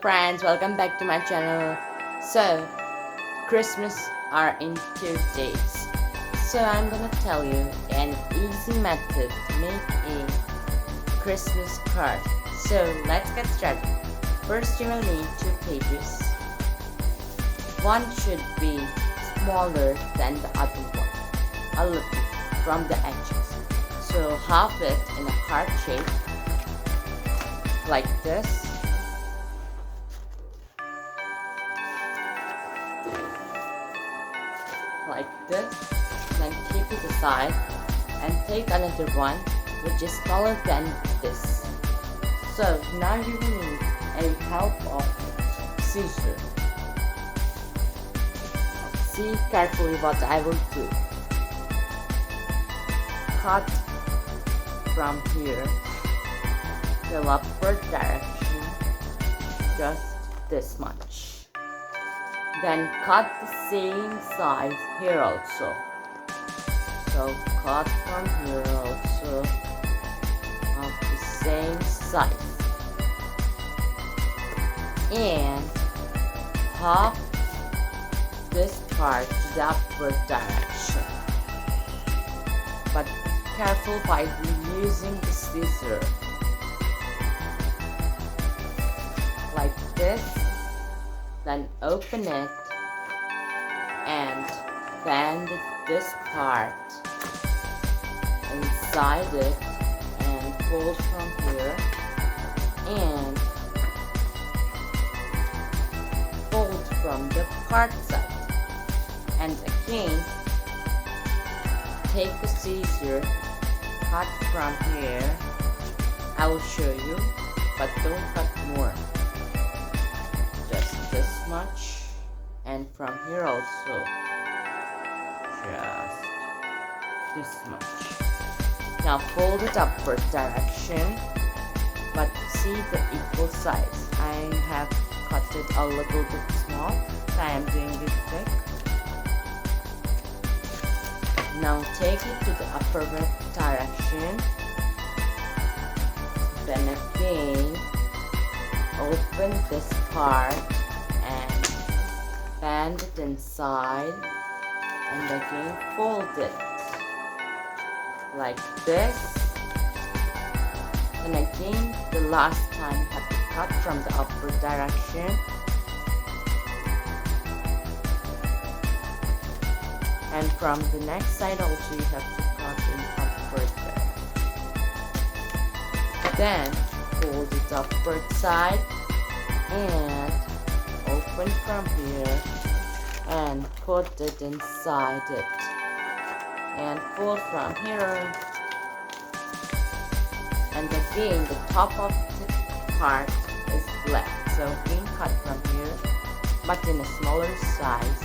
friends, welcome back to my channel. So Christmas are in 2 days. So I'm gonna tell you an easy method to make a Christmas card. So let's get started. First you will need 2 pages. One should be smaller than the other one, a little from the edges. So half it in a heart shape like this. Like this, then keep it aside and take another one which is smaller than this. So now you will need a help of scissors. See carefully what I will do. Cut from here the upward direction, just this much. Then cut the same size here also. So cut from here also of the same size. And half this part to the upward direction. But be careful by using the scissor. Like this. Then open it and bend this part inside it and fold from here and fold from the part side. And again, take the scissor, cut from here. I will show you, but don't cut more. This much, and from here also just this much. Now fold it upward direction, but see the equal size. I have cut it a little bit small, so I am doing it thick. Now take it to the upward direction, then again open this part and bend it inside and again fold it like this. And again the last time you have to cut from the upward direction and from the next side also you have to cut in upward direction. Then fold it upward side and open from here and put it inside it and fold from here. And again the top of the part is left, so again cut from here but in a smaller size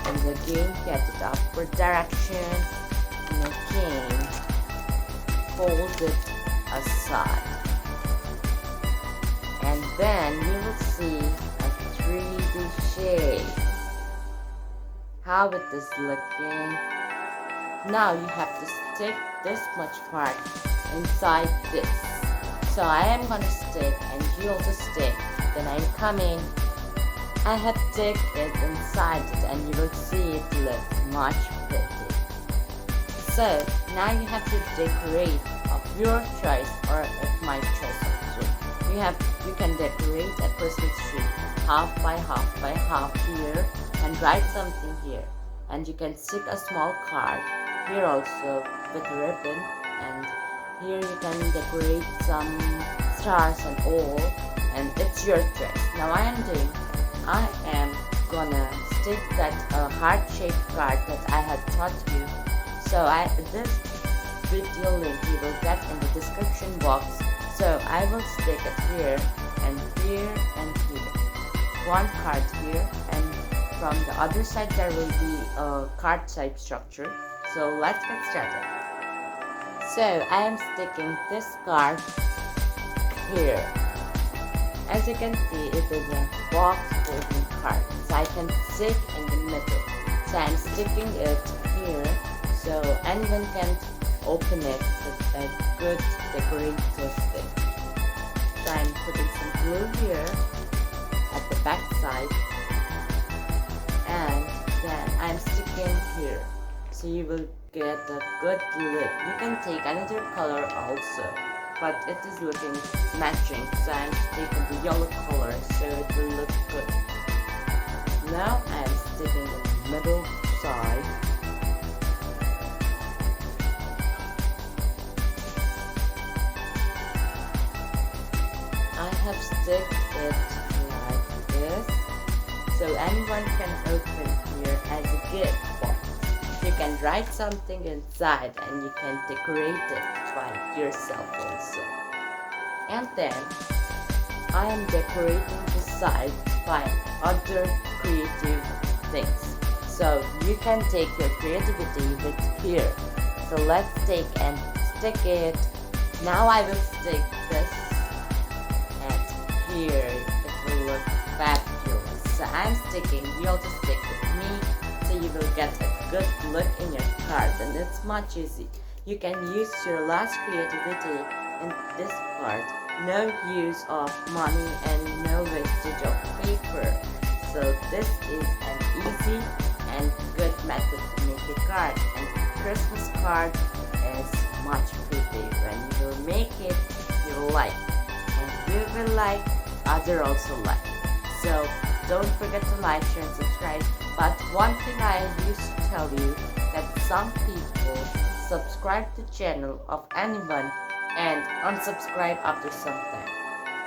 and again get it upward direction and again fold it aside. And then you will see a 3D shape. How it is looking. Now you have to stick this much part inside this. So I am gonna stick and you also stick. Then I'm coming. I have stick it inside it and you will see it looks much pretty. So now you have to decorate of your choice or of my choice also. You can decorate a Christmas tree half by half here and write something here. And you can stick a small card here also with ribbon, and here you can decorate some stars and all, and it's your choice. Now I am gonna stick that heart-shaped card that I had taught you. So this video link you will get in the description box. So I will stick it here and here and here. One card here, and from the other side there will be a card type structure. So let's get started. So I am sticking this card here. As you can see, it is a box folding card. So I can stick in the middle. So I'm sticking it here so anyone can open it with a good decorative stick. I'm putting some glue here at the back side, and then I'm sticking here, so you will get a good look. You can take another color also, but it is looking matching, so I'm taking the yellow color so it will look good. Now I'm sticking the middle side. I have sticked it like this, so anyone can open here as a gift box. You can write something inside and you can decorate it by yourself also. And then I am decorating the sides by other creative things. So you can take your creativity with here. So let's take and stick it. Now I will stick this at here. It will look fabulous. So I'm sticking, you also stick with me, so you will get a good look in your card, and it's much easy. You can use your last creativity in this part. No use of money and no wastage of paper. So this is an easy and good method to make a card, and Christmas card is much pretty. When you will make it, you will like, and you will like, other also like. So don't forget to like, share and subscribe. But one thing I used to tell you, that some people subscribe to the channel of anyone and unsubscribe after some time.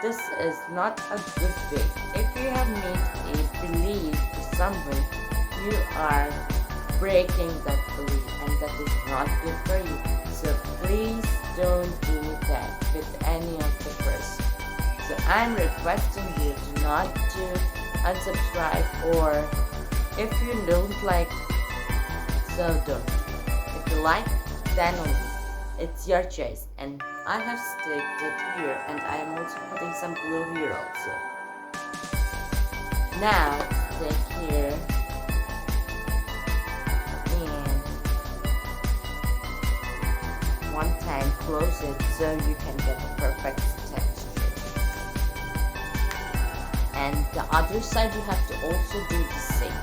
This is not a good way. If you have made a belief to someone, you are breaking that belief, and that is not good for you. So please don't do that with any of the person. So I'm requesting you to not to unsubscribe, or if you don't like, so don't. If you like, then only. It's your choice. And I have sticked it here, and I am also putting some glue here also. Now stick here, and one time close it so you can get a perfect texture. And the other side you have to also do the same.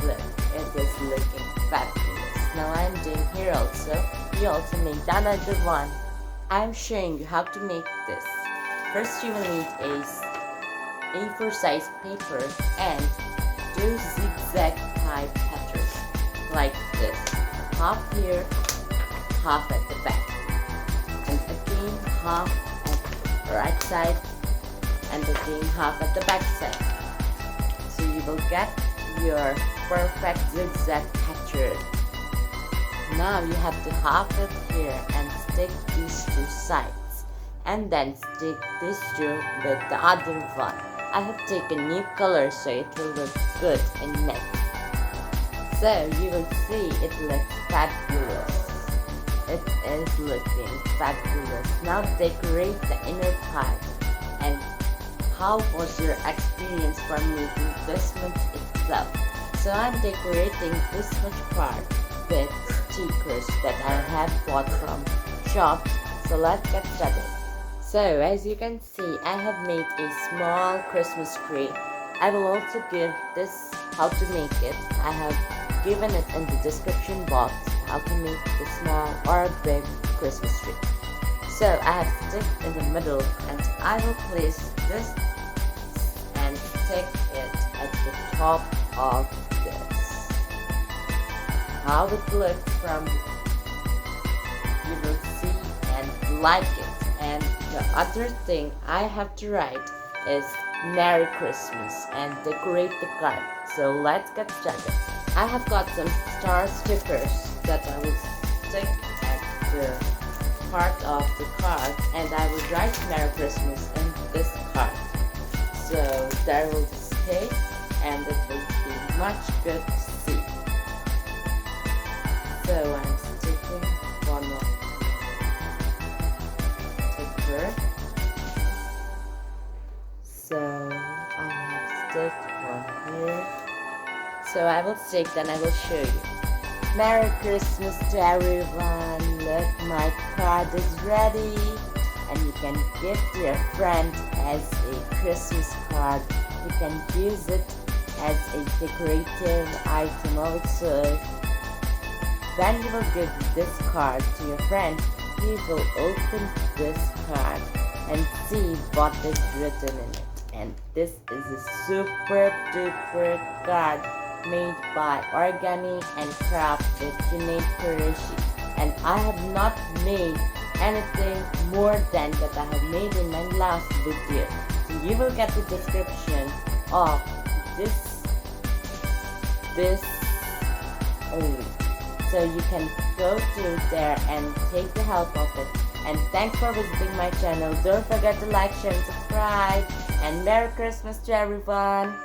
Look, it is looking fabulous. Now I am doing here also. You also make another one. I am showing you how to make this. First you will need a A4 size paper and do zigzag type patterns like this. Half here, half at the back, and again half at the right side, and again half at the back side. So you will get your perfect zigzag pattern. Now you have to half it here and stick these two sides, and then stick these two with the other one. I have taken new color so it will look good in next. So you will see it looks fabulous. It is looking fabulous. Now decorate the inner part. And how was your experience from making this much itself? So I'm decorating this much part with stickers that I have bought from shops. So let's get started. So as you can see, I have made a small Christmas tree. I will also give this how to make it. I have given it in the description box how to make a small or a big Christmas tree. So I have stick in the middle, and I will place this and stick it at the top of this. How it looks from, you will see and like it. And the other thing I have to write is Merry Christmas and decorate the card. So let's get started. I have got some star stickers that I will stick at the part of the card, and I will write Merry Christmas in this card. So there will stay, and it will be much good to see. So I'm sticking one more sticker. So I have sticked one here. So I will stick, then I will show you. Merry Christmas to everyone. Look, my card is ready. and you can give to your friend as a Christmas card. You can use it as a decorative item also. When you will give this card to your friend, he will open this card and see what is written in it. And this is a super duper card made by Origami and Craft with Junaid Qureshi. And I have not made anything more than that I have made in my last video. So you will get the description of this only. So you can go to there and take the help of it. And thanks for visiting my channel. Don't forget to like, share, and subscribe. And Merry Christmas to everyone.